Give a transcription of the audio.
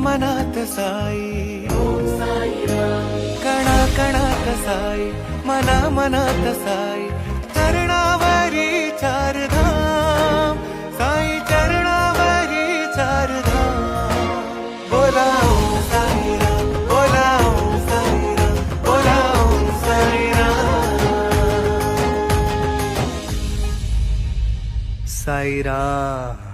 मनात साई, कणा कणात साई, मना मनात साई, चरणावरी चार धाम, साई चरणावरी चार धाम. बोला ओम साईराम, बोला ओम साईराम, बोला ओम साईराम. साईराम.